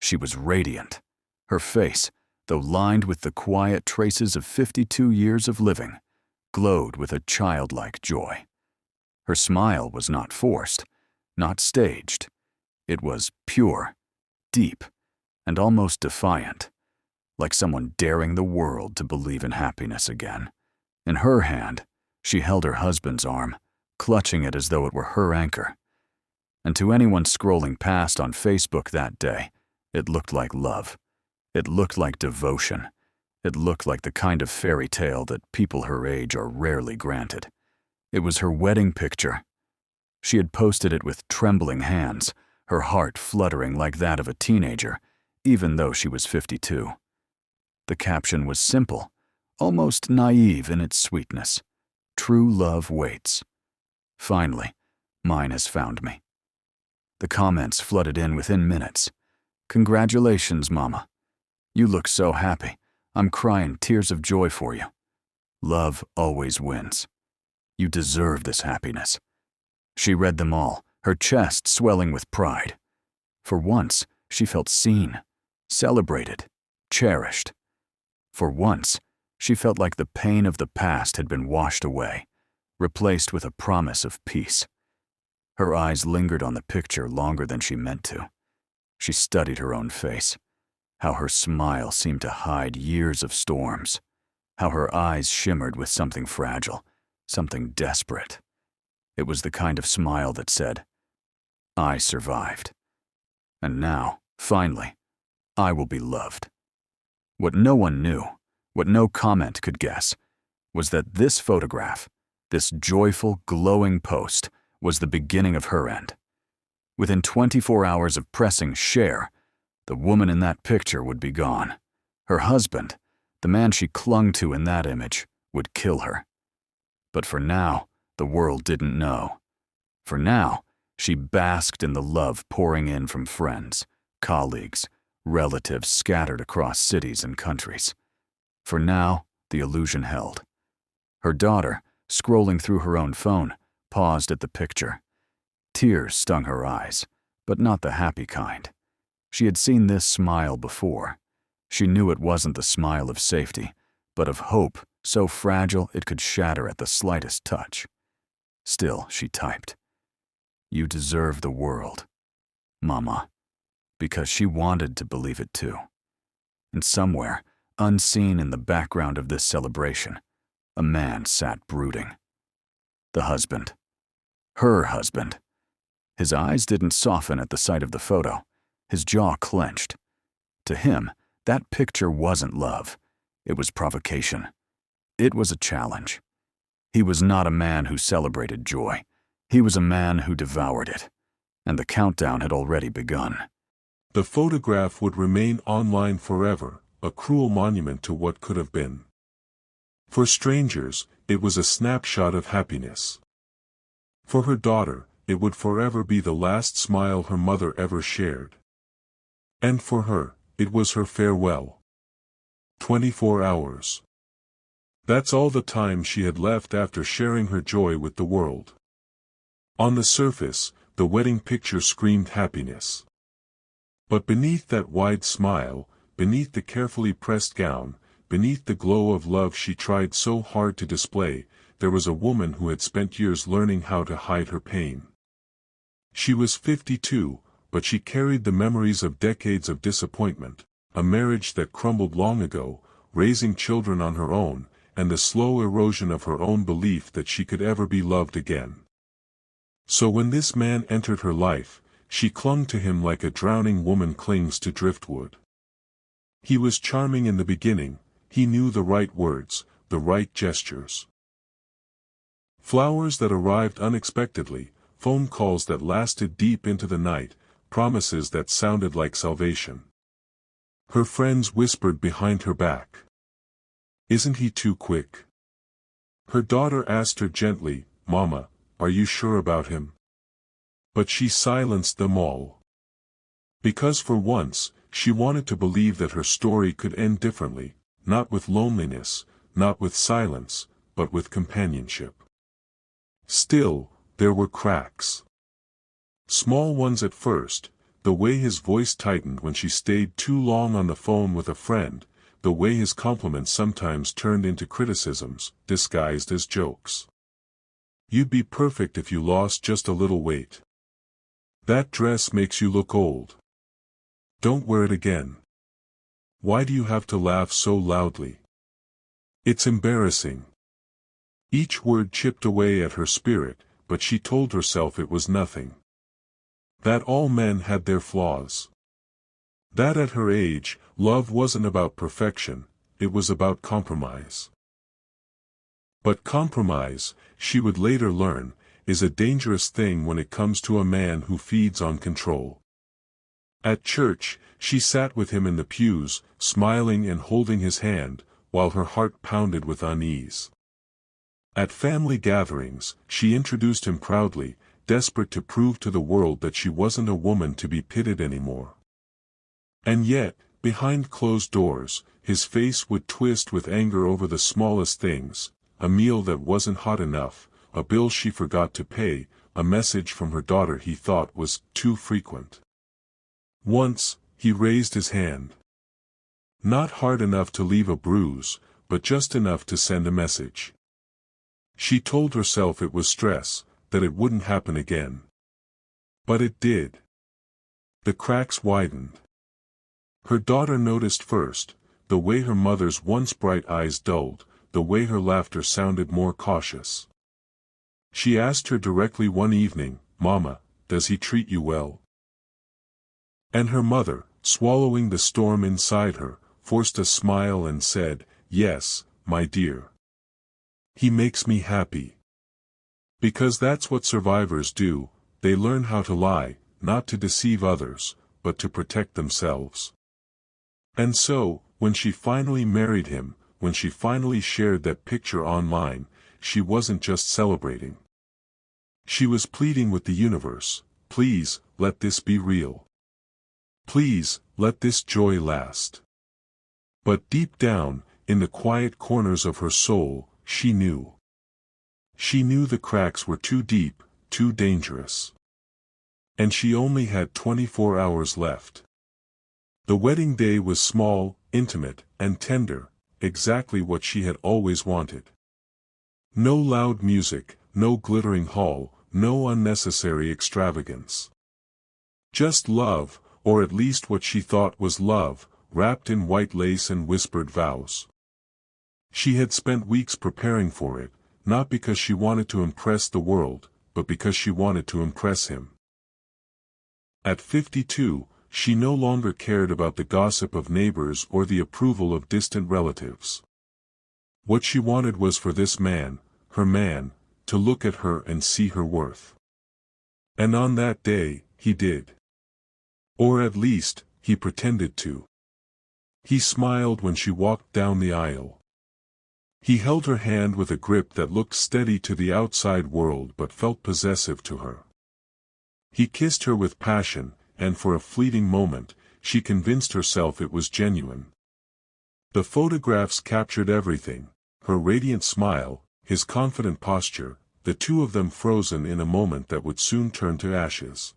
She was radiant. Her face, though lined with the quiet traces of 52 years of living, glowed with a childlike joy. Her smile was not forced, not staged. It was pure, deep, and almost defiant, like someone daring the world to believe in happiness again. In her hand, she held her husband's arm, clutching it as though it were her anchor. And to anyone scrolling past on Facebook that day, it looked like love. It looked like devotion. It looked like the kind of fairy tale that people her age are rarely granted. It was her wedding picture. She had posted it with trembling hands, her heart fluttering like that of a teenager, even though she was 52. The caption was simple, almost naive in its sweetness. True love waits. Finally, mine has found me. The comments flooded in within minutes. Congratulations, Mama. You look so happy. I'm crying tears of joy for you. Love always wins. You deserve this happiness. She read them all, her chest swelling with pride. For once, she felt seen, celebrated, cherished. For once, she felt like the pain of the past had been washed away, replaced with a promise of peace. Her eyes lingered on the picture longer than she meant to. She studied her own face, how her smile seemed to hide years of storms, how her eyes shimmered with something fragile, something desperate. It was the kind of smile that said, I survived. And now, finally, I will be loved. What no one knew, what no comment could guess, was that this photograph, this joyful, glowing post, was the beginning of her end. Within 24 hours of pressing share, the woman in that picture would be gone. Her husband, the man she clung to in that image, would kill her. But for now, the world didn't know. For now, she basked in the love pouring in from friends, colleagues, relatives scattered across cities and countries. For now, the illusion held. Her daughter, scrolling through her own phone, paused at the picture. Tears stung her eyes, but not the happy kind. She had seen this smile before. She knew it wasn't the smile of safety, but of hope so fragile it could shatter at the slightest touch. Still, she typed, You deserve the world, Mama, because she wanted to believe it too. And somewhere, unseen in the background of this celebration, a man sat brooding. The husband. Her husband. His eyes didn't soften at the sight of the photo. His jaw clenched. To him, that picture wasn't love. It was provocation. It was a challenge. He was not a man who celebrated joy. He was a man who devoured it. And the countdown had already begun. The photograph would remain online forever, a cruel monument to what could have been. For strangers, it was a snapshot of happiness. For her daughter, it would forever be the last smile her mother ever shared. And for her, it was her farewell. 24 hours. That's all the time she had left after sharing her joy with the world. On the surface, the wedding picture screamed happiness. But beneath that wide smile, beneath the carefully pressed gown, beneath the glow of love she tried so hard to display, there was a woman who had spent years learning how to hide her pain. She was 52, but she carried the memories of decades of disappointment, a marriage that crumbled long ago, raising children on her own, and the slow erosion of her own belief that she could ever be loved again. So when this man entered her life, she clung to him like a drowning woman clings to driftwood. He was charming in the beginning, he knew the right words, the right gestures. Flowers that arrived unexpectedly, phone calls that lasted deep into the night, promises that sounded like salvation. Her friends whispered behind her back. Isn't he too quick? Her daughter asked her gently, Mama, are you sure about him? But she silenced them all. Because for once, she wanted to believe that her story could end differently, not with loneliness, not with silence, but with companionship. Still, there were cracks. Small ones at first, the way his voice tightened when she stayed too long on the phone with a friend, the way his compliments sometimes turned into criticisms, disguised as jokes. "You'd be perfect if you lost just a little weight. That dress makes you look old. Don't wear it again. Why do you have to laugh so loudly? It's embarrassing." Each word chipped away at her spirit, but she told herself it was nothing. That all men had their flaws. That at her age, love wasn't about perfection, it was about compromise. But compromise, she would later learn, is a dangerous thing when it comes to a man who feeds on control. At church, she sat with him in the pews, smiling and holding his hand, while her heart pounded with unease. At family gatherings, she introduced him proudly, desperate to prove to the world that she wasn't a woman to be pitied anymore. And yet, behind closed doors, his face would twist with anger over the smallest things, a meal that wasn't hot enough, a bill she forgot to pay, a message from her daughter he thought was too frequent. Once, he raised his hand. Not hard enough to leave a bruise, but just enough to send a message. She told herself it was stress, that it wouldn't happen again. But it did. The cracks widened. Her daughter noticed first, the way her mother's once bright eyes dulled, the way her laughter sounded more cautious. She asked her directly one evening, "Mama, does he treat you well?" And her mother, swallowing the storm inside her, forced a smile and said, "Yes, my dear. He makes me happy." Because that's what survivors do, they learn how to lie, not to deceive others, but to protect themselves. And so, when she finally married him, when she finally shared that picture online, she wasn't just celebrating. She was pleading with the universe, "Please, let this be real. Please, let this joy last." But deep down, in the quiet corners of her soul, she knew. She knew the cracks were too deep, too dangerous. And she only had 24 hours left. The wedding day was small, intimate, and tender, exactly what she had always wanted. No loud music, no glittering hall, no unnecessary extravagance. Just love, or at least what she thought was love, wrapped in white lace and whispered vows. She had spent weeks preparing for it, not because she wanted to impress the world, but because she wanted to impress him. At 52, she no longer cared about the gossip of neighbors or the approval of distant relatives. What she wanted was for this man, her man, to look at her and see her worth. And on that day, he did. Or at least, he pretended to. He smiled when she walked down the aisle. He held her hand with a grip that looked steady to the outside world but felt possessive to her. He kissed her with passion, and for a fleeting moment, she convinced herself it was genuine. The photographs captured everything, her radiant smile, his confident posture, the two of them frozen in a moment that would soon turn to ashes.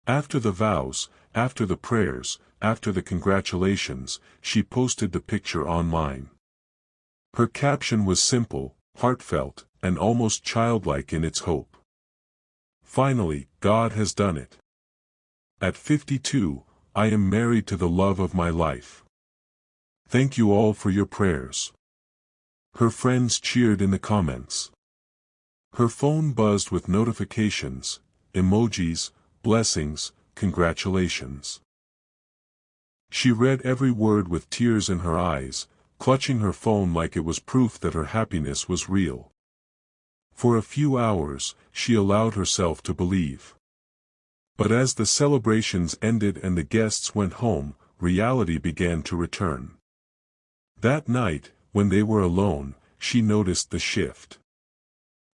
After the vows, after the prayers, after the congratulations, she posted the picture online. Her caption was simple, heartfelt, and almost childlike in its hope. "Finally, God has done it. At 52, I am married to the love of my life. Thank you all for your prayers." Her friends cheered in the comments. Her phone buzzed with notifications, emojis, blessings, congratulations. She read every word with tears in her eyes, clutching her phone like it was proof that her happiness was real. For a few hours, she allowed herself to believe. But as the celebrations ended and the guests went home, reality began to return. That night, when they were alone, she noticed the shift.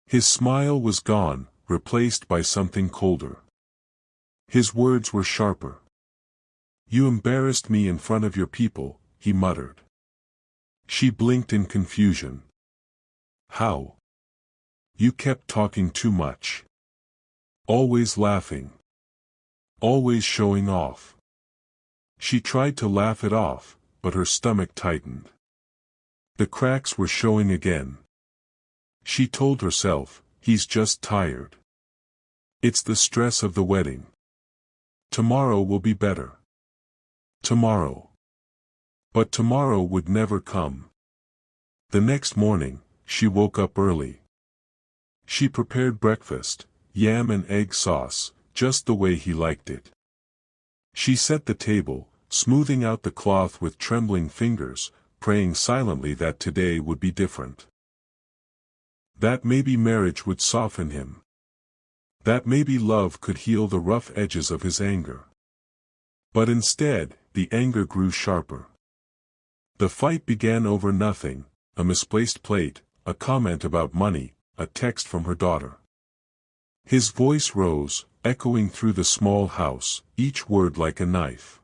His smile was gone, replaced by something colder. His words were sharper. "You embarrassed me in front of your people," he muttered. She blinked in confusion. "How? You kept talking too much. Always laughing. Always showing off. She tried to laugh it off, but her stomach tightened. The cracks were showing again. She told herself, he's just tired. It's the stress of the wedding. Tomorrow will be better. Tomorrow. But tomorrow would never come. The next morning, she woke up early. She prepared breakfast, yam and egg sauce, just the way he liked it. She set the table, smoothing out the cloth with trembling fingers, praying silently that today would be different. That maybe marriage would soften him. That maybe love could heal the rough edges of his anger. But instead, the anger grew sharper. The fight began over nothing, a misplaced plate, a comment about money, a text from her daughter. His voice rose, echoing through the small house, each word like a knife.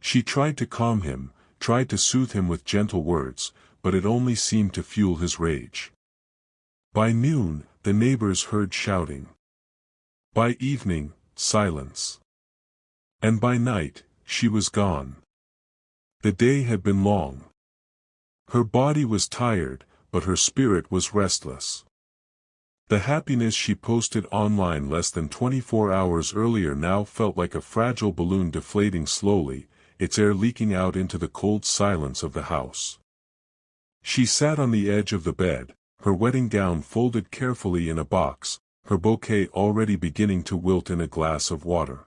She tried to calm him, tried to soothe him with gentle words, but it only seemed to fuel his rage. By noon, the neighbors heard shouting. By evening, silence. And by night, she was gone. The day had been long. Her body was tired, but her spirit was restless. The happiness she posted online less than 24 hours earlier now felt like a fragile balloon deflating slowly, its air leaking out into the cold silence of the house. She sat on the edge of the bed, her wedding gown folded carefully in a box, her bouquet already beginning to wilt in a glass of water.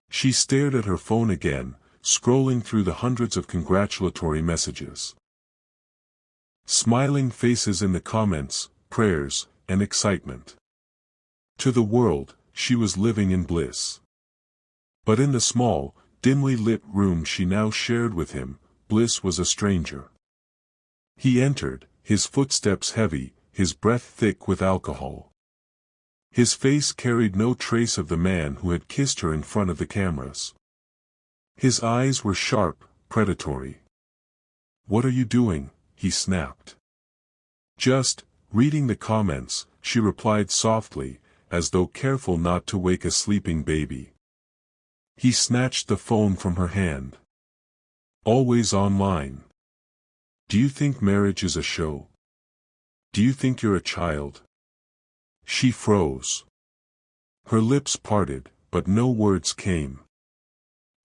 She stared at her phone again, scrolling through the hundreds of congratulatory messages. Smiling faces in the comments, prayers, and excitement. To the world, she was living in bliss. But in the small, dimly lit room she now shared with him, bliss was a stranger. He entered, his footsteps heavy, his breath thick with alcohol. His face carried no trace of the man who had kissed her in front of the cameras. His eyes were sharp, predatory. "What are you doing?" he snapped. "Just reading the comments," she replied softly, as though careful not to wake a sleeping baby. He snatched the phone from her hand. "Always online. Do you think marriage is a show? Do you think you're a child?" She froze. Her lips parted, but no words came.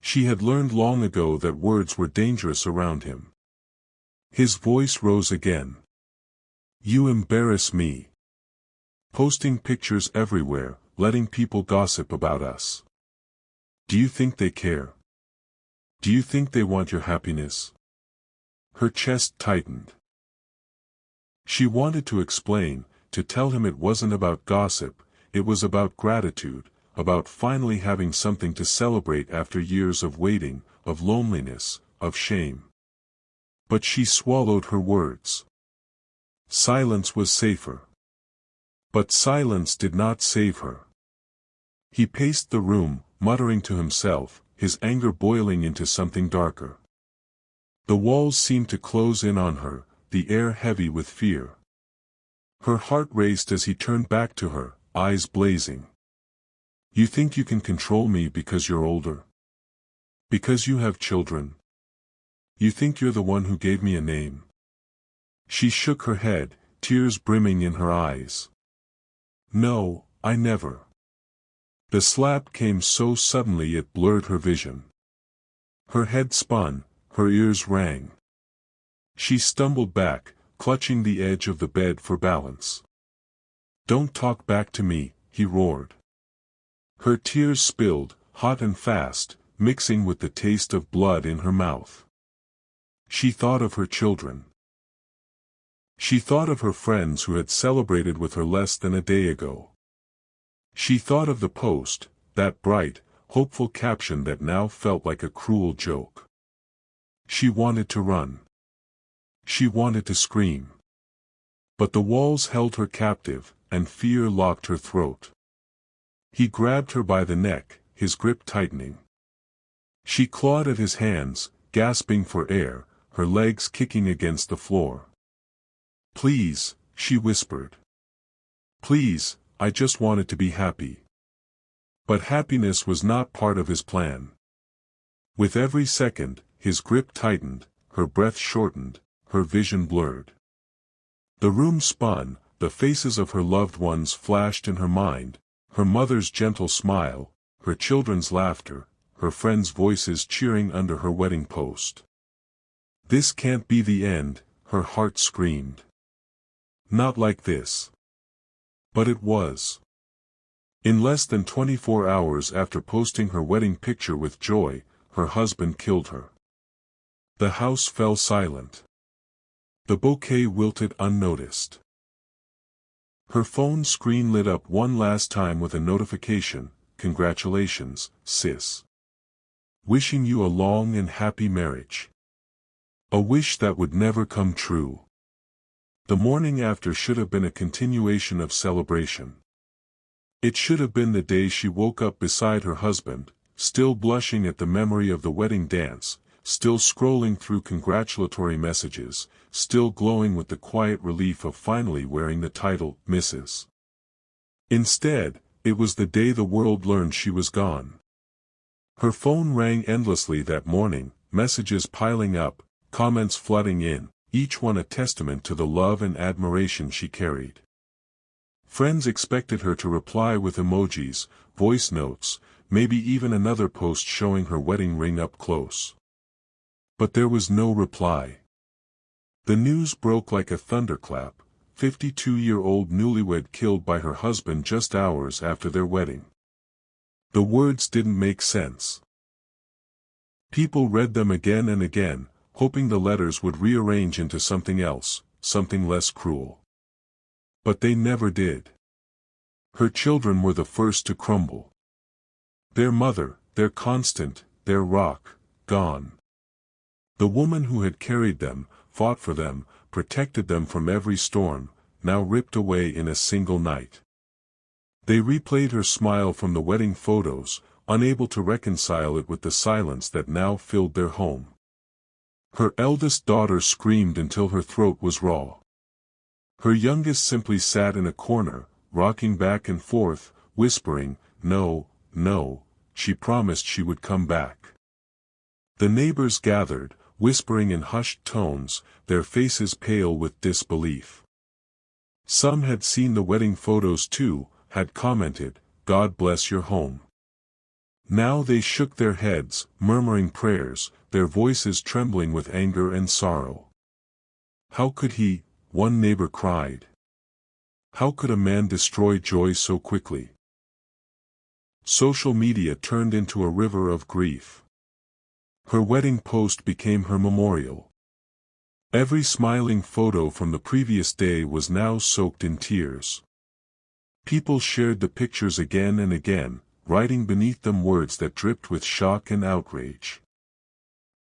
She had learned long ago that words were dangerous around him. His voice rose again. "You embarrass me. Posting pictures everywhere, letting people gossip about us. Do you think they care? Do you think they want your happiness?" Her chest tightened. She wanted to explain, to tell him it wasn't about gossip, it was about gratitude, about finally having something to celebrate after years of waiting, of loneliness, of shame. But she swallowed her words. Silence was safer. But silence did not save her. He paced the room, muttering to himself, his anger boiling into something darker. The walls seemed to close in on her, the air heavy with fear. Her heart raced as he turned back to her, eyes blazing. "You think you can control me because you're older? Because you have children? You think you're the one who gave me a name?" She shook her head, tears brimming in her eyes. "No, I never." The slap came so suddenly it blurred her vision. Her head spun, her ears rang. She stumbled back, clutching the edge of the bed for balance. "Don't talk back to me," he roared. Her tears spilled, hot and fast, mixing with the taste of blood in her mouth. She thought of her children. She thought of her friends who had celebrated with her less than a day ago. She thought of the post, that bright, hopeful caption that now felt like a cruel joke. She wanted to run. She wanted to scream. But the walls held her captive, and fear locked her throat. He grabbed her by the neck, his grip tightening. She clawed at his hands, gasping for air, her legs kicking against the floor. "Please," she whispered. "Please, I just wanted to be happy." But happiness was not part of his plan. With every second, his grip tightened, her breath shortened, her vision blurred. The room spun, the faces of her loved ones flashed in her mind, her mother's gentle smile, her children's laughter, her friends' voices cheering under her wedding post. This can't be the end, her heart screamed. Not like this. But it was. In less than 24 hours after posting her wedding picture with Joy, her husband killed her. The house fell silent. The bouquet wilted unnoticed. Her phone screen lit up one last time with a notification, "Congratulations, sis. Wishing you a long and happy marriage." A wish that would never come true. The morning after should have been a continuation of celebration. It should have been the day she woke up beside her husband, still blushing at the memory of the wedding dance, still scrolling through congratulatory messages, still glowing with the quiet relief of finally wearing the title, Mrs. Instead, it was the day the world learned she was gone. Her phone rang endlessly that morning, messages piling up, comments flooding in, each one a testament to the love and admiration she carried. Friends expected her to reply with emojis, voice notes, maybe even another post showing her wedding ring up close. But there was no reply. The news broke like a thunderclap, 52-year-old newlywed killed by her husband just hours after their wedding. The words didn't make sense. People read them again and again, hoping the letters would rearrange into something else, something less cruel. But they never did. Her children were the first to crumble. Their mother, their constant, their rock, gone. The woman who had carried them, fought for them, protected them from every storm, now ripped away in a single night. They replayed her smile from the wedding photos, unable to reconcile it with the silence that now filled their home. Her eldest daughter screamed until her throat was raw. Her youngest simply sat in a corner, rocking back and forth, whispering, "No, no," she promised she would come back. The neighbors gathered, whispering in hushed tones, their faces pale with disbelief. Some had seen the wedding photos too, had commented, "God bless your home." Now they shook their heads, murmuring prayers, their voices trembling with anger and sorrow. How could he? One neighbor cried. How could a man destroy joy so quickly? Social media turned into a river of grief. Her wedding post became her memorial. Every smiling photo from the previous day was now soaked in tears. People shared the pictures again and again, writing beneath them words that dripped with shock and outrage.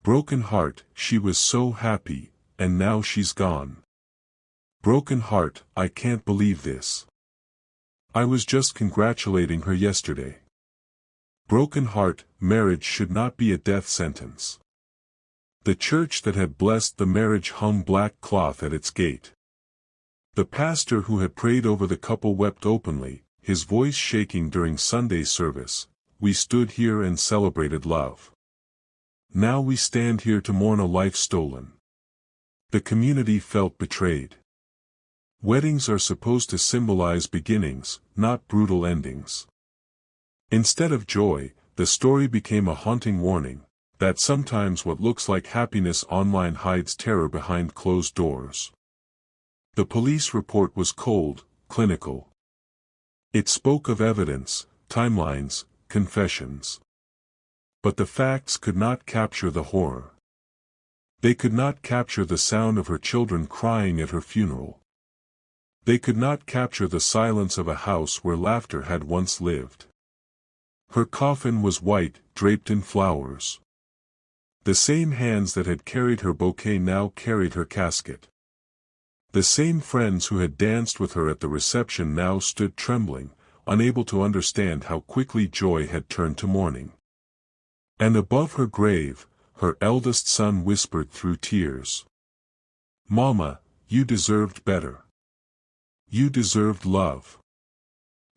Broken heart, she was so happy, and now she's gone. Broken heart, I can't believe this. I was just congratulating her yesterday. Broken heart, marriage should not be a death sentence. The church that had blessed the marriage hung black cloth at its gate. The pastor who had prayed over the couple wept openly, his voice shaking during Sunday service. We stood here and celebrated love. Now we stand here to mourn a life stolen. The community felt betrayed. Weddings are supposed to symbolize beginnings, not brutal endings. Instead of joy, the story became a haunting warning, that sometimes what looks like happiness online hides terror behind closed doors. The police report was cold, clinical. It spoke of evidence, timelines, confessions. But the facts could not capture the horror. They could not capture the sound of her children crying at her funeral. They could not capture the silence of a house where laughter had once lived. Her coffin was white, draped in flowers. The same hands that had carried her bouquet now carried her casket. The same friends who had danced with her at the reception now stood trembling, unable to understand how quickly joy had turned to mourning. And above her grave, her eldest son whispered through tears, "Mama, you deserved better. You deserved love.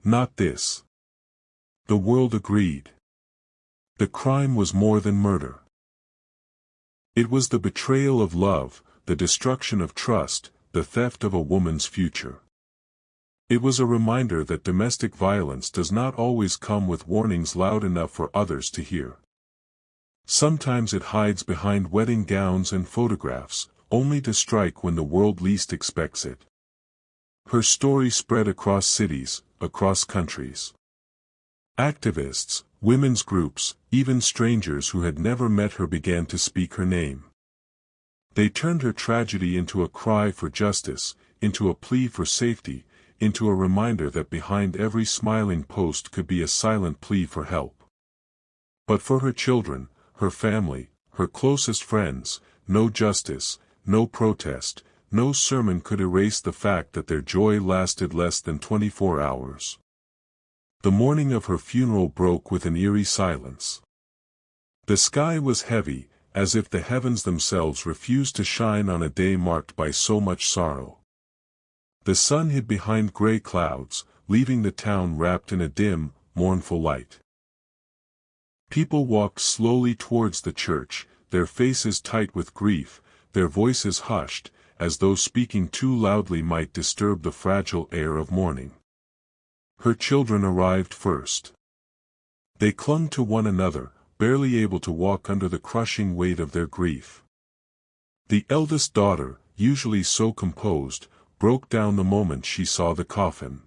Not this." The world agreed. The crime was more than murder. It was the betrayal of love, the destruction of trust, the theft of a woman's future. It was a reminder that domestic violence does not always come with warnings loud enough for others to hear. Sometimes it hides behind wedding gowns and photographs, only to strike when the world least expects it. Her story spread across cities, across countries. Activists, women's groups, even strangers who had never met her began to speak her name. They turned her tragedy into a cry for justice, into a plea for safety, into a reminder that behind every smiling post could be a silent plea for help. But for her children, her family, her closest friends, no justice, no protest, no sermon could erase the fact that their joy lasted less than 24 hours. The morning of her funeral broke with an eerie silence. The sky was heavy, as if the heavens themselves refused to shine on a day marked by so much sorrow. The sun hid behind gray clouds, leaving the town wrapped in a dim, mournful light. People walked slowly towards the church, their faces tight with grief, their voices hushed, as though speaking too loudly might disturb the fragile air of mourning. Her children arrived first. They clung to one another, barely able to walk under the crushing weight of their grief. The eldest daughter, usually so composed, broke down the moment she saw the coffin.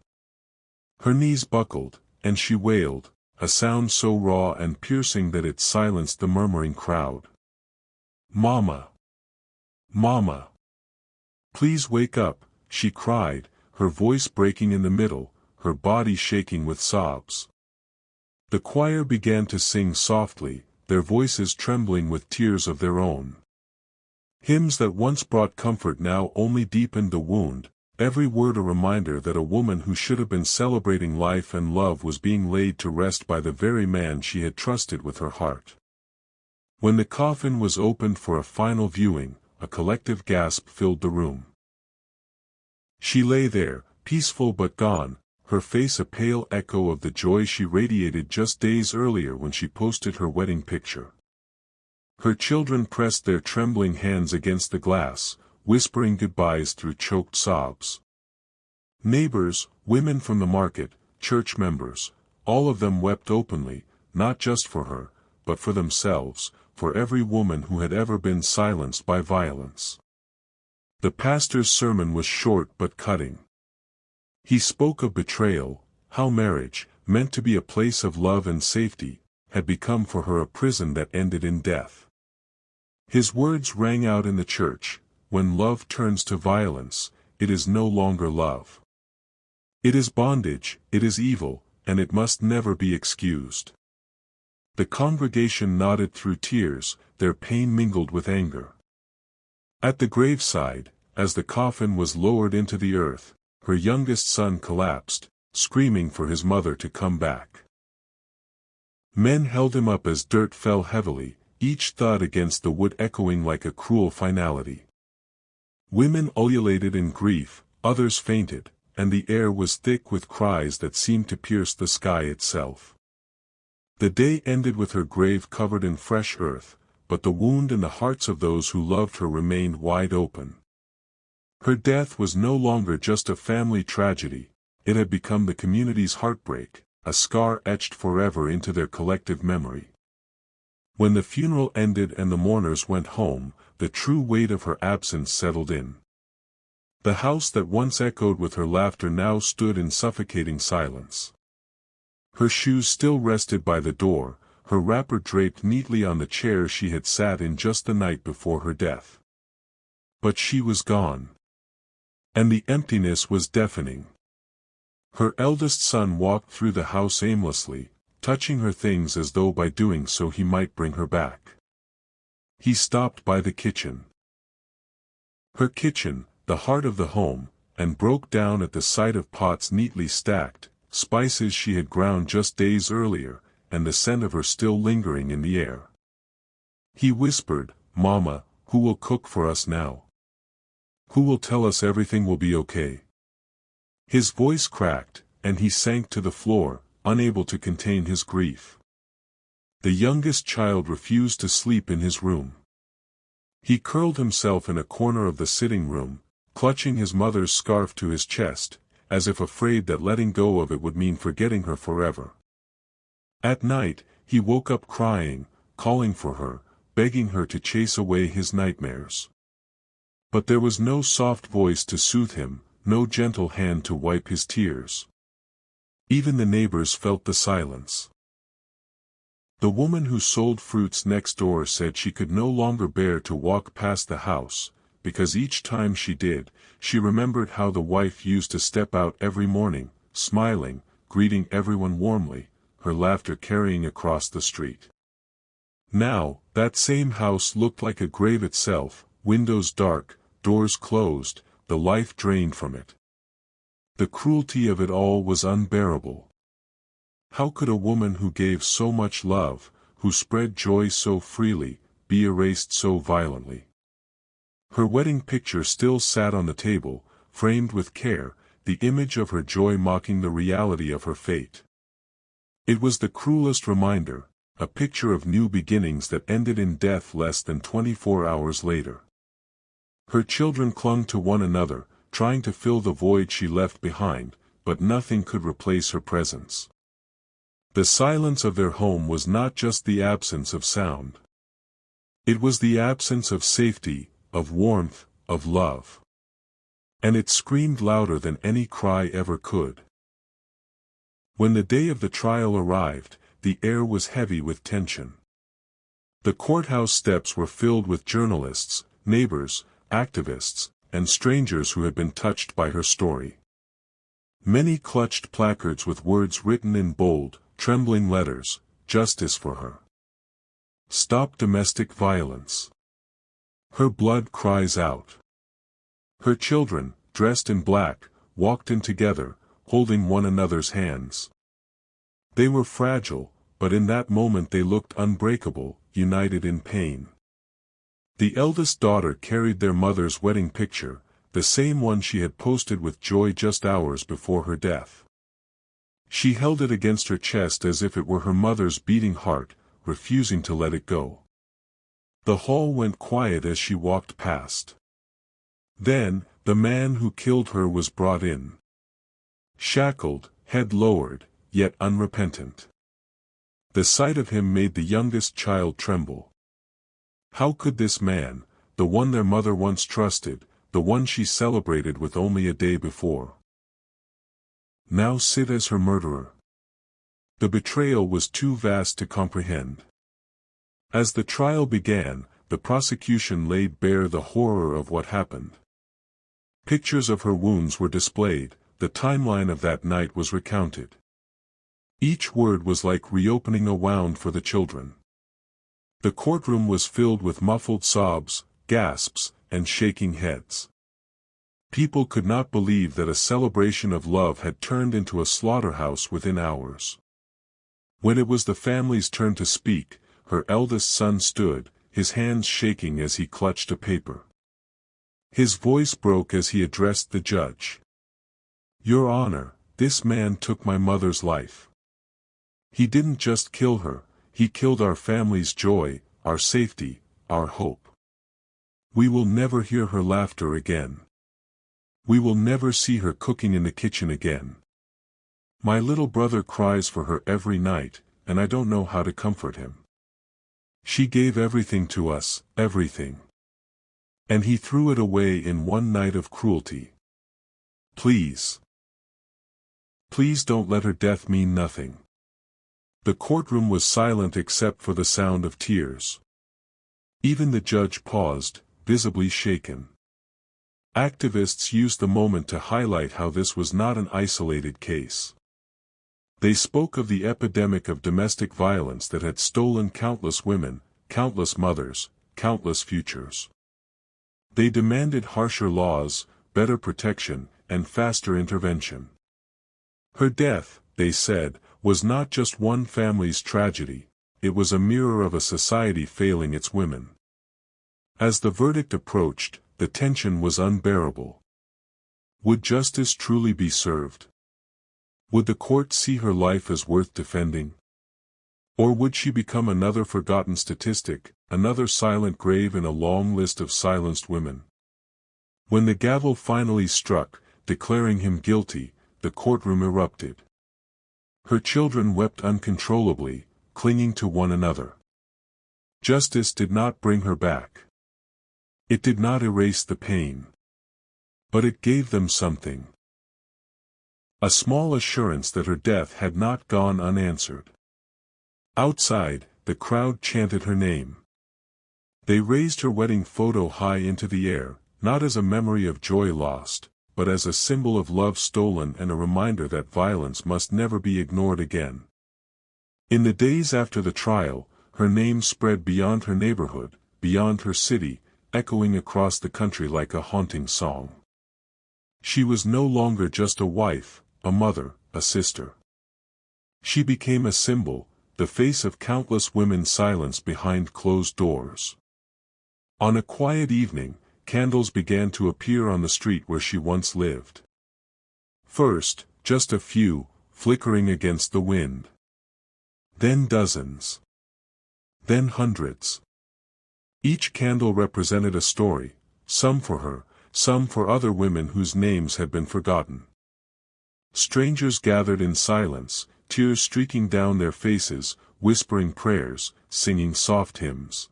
Her knees buckled, and she wailed, a sound so raw and piercing that it silenced the murmuring crowd. "Mama! Mama! Please wake up," she cried, her voice breaking in the middle, her body shaking with sobs. The choir began to sing softly, their voices trembling with tears of their own. Hymns that once brought comfort now only deepened the wound, every word a reminder that a woman who should have been celebrating life and love was being laid to rest by the very man she had trusted with her heart. When the coffin was opened for a final viewing, a collective gasp filled the room. She lay there, peaceful but gone, her face a pale echo of the joy she radiated just days earlier when she posted her wedding picture. Her children pressed their trembling hands against the glass, whispering goodbyes through choked sobs. Neighbors, women from the market, church members, all of them wept openly, not just for her, but for themselves, for every woman who had ever been silenced by violence. The pastor's sermon was short but cutting. He spoke of betrayal, how marriage, meant to be a place of love and safety, had become for her a prison that ended in death. His words rang out in the church, "When love turns to violence, it is no longer love. It is bondage, it is evil, and it must never be excused." The congregation nodded through tears, their pain mingled with anger. At the graveside, as the coffin was lowered into the earth, her youngest son collapsed, screaming for his mother to come back. Men held him up as dirt fell heavily, each thud against the wood echoing like a cruel finality. Women ululated in grief, others fainted, and the air was thick with cries that seemed to pierce the sky itself. The day ended with her grave covered in fresh earth, but the wound in the hearts of those who loved her remained wide open. Her death was no longer just a family tragedy, it had become the community's heartbreak, a scar etched forever into their collective memory. When the funeral ended and the mourners went home, the true weight of her absence settled in. The house that once echoed with her laughter now stood in suffocating silence. Her shoes still rested by the door, her wrapper draped neatly on the chair she had sat in just the night before her death. But she was gone. And the emptiness was deafening. Her eldest son walked through the house aimlessly, touching her things as though by doing so he might bring her back. He stopped by the kitchen. Her kitchen, the heart of the home, and broke down at the sight of pots neatly stacked, spices she had ground just days earlier, and the scent of her still lingering in the air. He whispered, "Mama, who will cook for us now? Who will tell us everything will be okay?" His voice cracked, and he sank to the floor, unable to contain his grief. The youngest child refused to sleep in his room. He curled himself in a corner of the sitting room, clutching his mother's scarf to his chest, as if afraid that letting go of it would mean forgetting her forever. At night, he woke up crying, calling for her, begging her to chase away his nightmares. But there was no soft voice to soothe him, no gentle hand to wipe his tears. Even the neighbors felt the silence. The woman who sold fruits next door said she could no longer bear to walk past the house, because each time she did, she remembered how the wife used to step out every morning, smiling, greeting everyone warmly, her laughter carrying across the street. Now, that same house looked like a grave itself, windows dark, doors closed, the life drained from it. The cruelty of it all was unbearable. How could a woman who gave so much love, who spread joy so freely, be erased so violently? Her wedding picture still sat on the table, framed with care, the image of her joy mocking the reality of her fate. It was the cruelest reminder, a picture of new beginnings that ended in death less than 24 hours later. Her children clung to one another, trying to fill the void she left behind, but nothing could replace her presence. The silence of their home was not just the absence of sound. It was the absence of safety, of warmth, of love. And it screamed louder than any cry ever could. When the day of the trial arrived, the air was heavy with tension. The courthouse steps were filled with journalists, neighbors, activists, and strangers who had been touched by her story. Many clutched placards with words written in bold, trembling letters, "Justice for her. Stop domestic violence. Her blood cries out." Her children, dressed in black, walked in together, holding one another's hands. They were fragile, but in that moment they looked unbreakable, united in pain. The eldest daughter carried their mother's wedding picture, the same one she had posted with joy just hours before her death. She held it against her chest as if it were her mother's beating heart, refusing to let it go. The hall went quiet as she walked past. Then, the man who killed her was brought in. Shackled, head lowered, yet unrepentant. The sight of him made the youngest child tremble. How could this man, the one their mother once trusted, the one she celebrated with only a day before, now sit as her murderer? The betrayal was too vast to comprehend. As the trial began, the prosecution laid bare the horror of what happened. Pictures of her wounds were displayed, the timeline of that night was recounted. Each word was like reopening a wound for the children. The courtroom was filled with muffled sobs, gasps, and shaking heads. People could not believe that a celebration of love had turned into a slaughterhouse within hours. When it was the family's turn to speak, her eldest son stood, his hands shaking as he clutched a paper. His voice broke as he addressed the judge. "Your Honor, this man took my mother's life. He didn't just kill her, he killed our family's joy, our safety, our hope. We will never hear her laughter again. We will never see her cooking in the kitchen again. My little brother cries for her every night, and I don't know how to comfort him. She gave everything to us, everything. And he threw it away in one night of cruelty. Please. Please don't let her death mean nothing." The courtroom was silent except for the sound of tears. Even the judge paused, visibly shaken. Activists used the moment to highlight how this was not an isolated case. They spoke of the epidemic of domestic violence that had stolen countless women, countless mothers, countless futures. They demanded harsher laws, better protection, and faster intervention. Her death, they said, was not just one family's tragedy, it was a mirror of a society failing its women. As the verdict approached, the tension was unbearable. Would justice truly be served? Would the court see her life as worth defending? Or would she become another forgotten statistic, another silent grave in a long list of silenced women? When the gavel finally struck, declaring him guilty, the courtroom erupted. Her children wept uncontrollably, clinging to one another. Justice did not bring her back. It did not erase the pain. But it gave them something. A small assurance that her death had not gone unanswered. Outside, the crowd chanted her name. They raised her wedding photo high into the air, not as a memory of joy lost, but as a symbol of love stolen and a reminder that violence must never be ignored again. In the days after the trial, her name spread beyond her neighborhood, beyond her city, echoing across the country like a haunting song. She was no longer just a wife, a mother, a sister. She became a symbol, the face of countless women silenced behind closed doors. On a quiet evening, candles began to appear on the street where she once lived. First, just a few, flickering against the wind. Then dozens. Then hundreds. Each candle represented a story, some for her, some for other women whose names had been forgotten. Strangers gathered in silence, tears streaking down their faces, whispering prayers, singing soft hymns.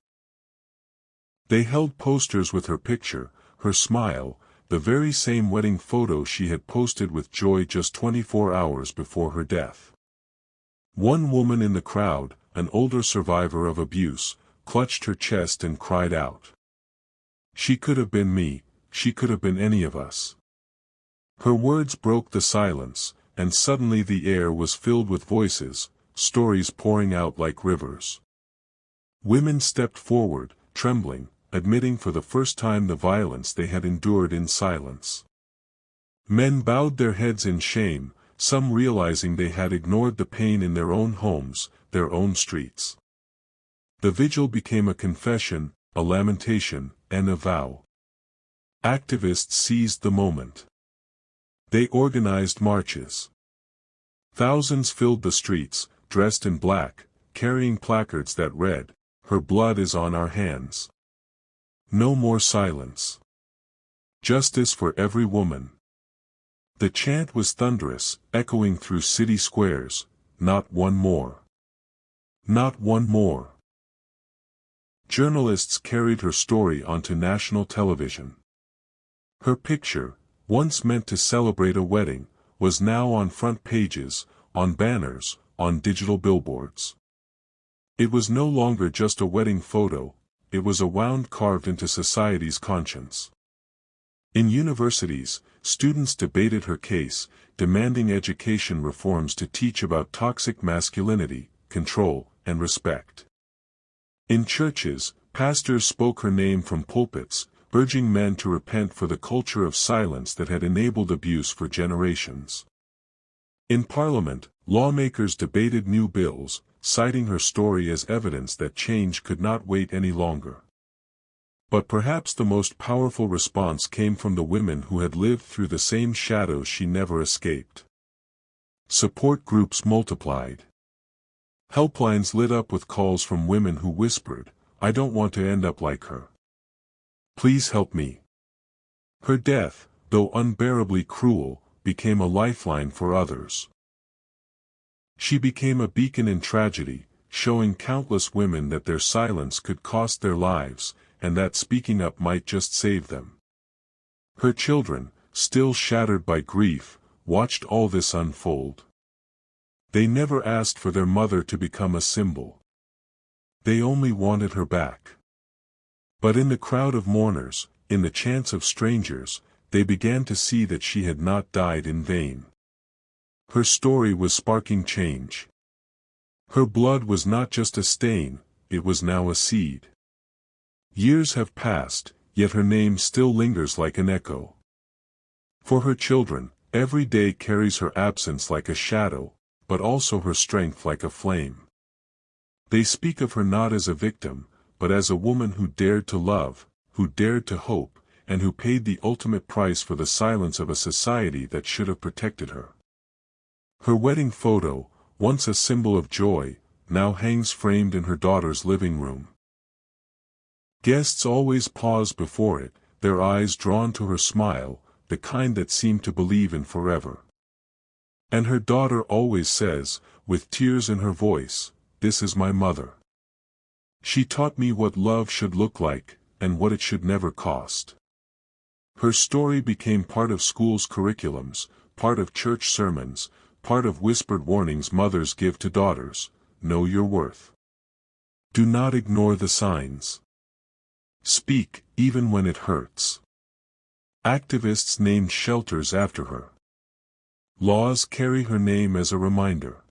They held posters with her picture, her smile, the very same wedding photo she had posted with joy just 24 hours before her death. One woman in the crowd, an older survivor of abuse, clutched her chest and cried out. She could have been me, she could have been any of us. Her words broke the silence, and suddenly the air was filled with voices, stories pouring out like rivers. Women stepped forward, trembling, admitting for the first time the violence they had endured in silence. Men bowed their heads in shame, some realizing they had ignored the pain in their own homes, their own streets. The vigil became a confession, a lamentation, and a vow. Activists seized the moment. They organized marches. Thousands filled the streets, dressed in black, carrying placards that read, "Her blood is on our hands." No more silence. Justice for every woman. The chant was thunderous, echoing through city squares, "Not one more. Not one more." Journalists carried her story onto national television. Her picture, once meant to celebrate a wedding, was now on front pages, on banners, on digital billboards. It was no longer just a wedding photo, it was a wound carved into society's conscience. In universities, students debated her case, demanding education reforms to teach about toxic masculinity, control, and respect. In churches, pastors spoke her name from pulpits, urging men to repent for the culture of silence that had enabled abuse for generations. In Parliament, lawmakers debated new bills, citing her story as evidence that change could not wait any longer. But perhaps the most powerful response came from the women who had lived through the same shadows she never escaped. Support groups multiplied. Helplines lit up with calls from women who whispered, "I don't want to end up like her. Please help me." Her death, though unbearably cruel, became a lifeline for others. She became a beacon in tragedy, showing countless women that their silence could cost their lives, and that speaking up might just save them. Her children, still shattered by grief, watched all this unfold. They never asked for their mother to become a symbol. They only wanted her back. But in the crowd of mourners, in the chants of strangers, they began to see that she had not died in vain. Her story was sparking change. Her blood was not just a stain, it was now a seed. Years have passed, yet her name still lingers like an echo. For her children, every day carries her absence like a shadow, but also her strength like a flame. They speak of her not as a victim, but as a woman who dared to love, who dared to hope, and who paid the ultimate price for the silence of a society that should have protected her. Her wedding photo, once a symbol of joy, now hangs framed in her daughter's living room. Guests always pause before it, their eyes drawn to her smile, the kind that seemed to believe in forever. And her daughter always says, with tears in her voice, "This is my mother. She taught me what love should look like, and what it should never cost." Her story became part of school's curriculums, part of church sermons, part of whispered warnings mothers give to daughters: know your worth. Do not ignore the signs. Speak, even when it hurts. Activists named shelters after her. Laws carry her name as a reminder.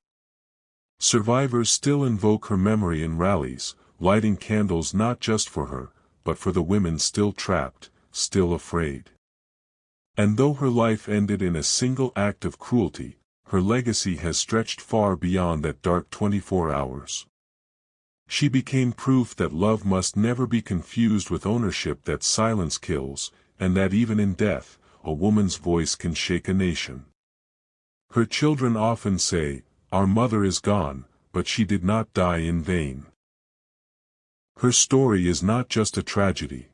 Survivors still invoke her memory in rallies, lighting candles not just for her, but for the women still trapped, still afraid. And though her life ended in a single act of cruelty, her legacy has stretched far beyond that dark 24 hours. She became proof that love must never be confused with ownership, that silence kills, and that even in death, a woman's voice can shake a nation. Her children often say, "Our mother is gone, but she did not die in vain." Her story is not just a tragedy.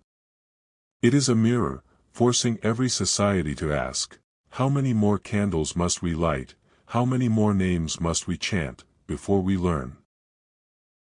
It is a mirror, forcing every society to ask, how many more candles must we light, how many more names must we chant, before we learn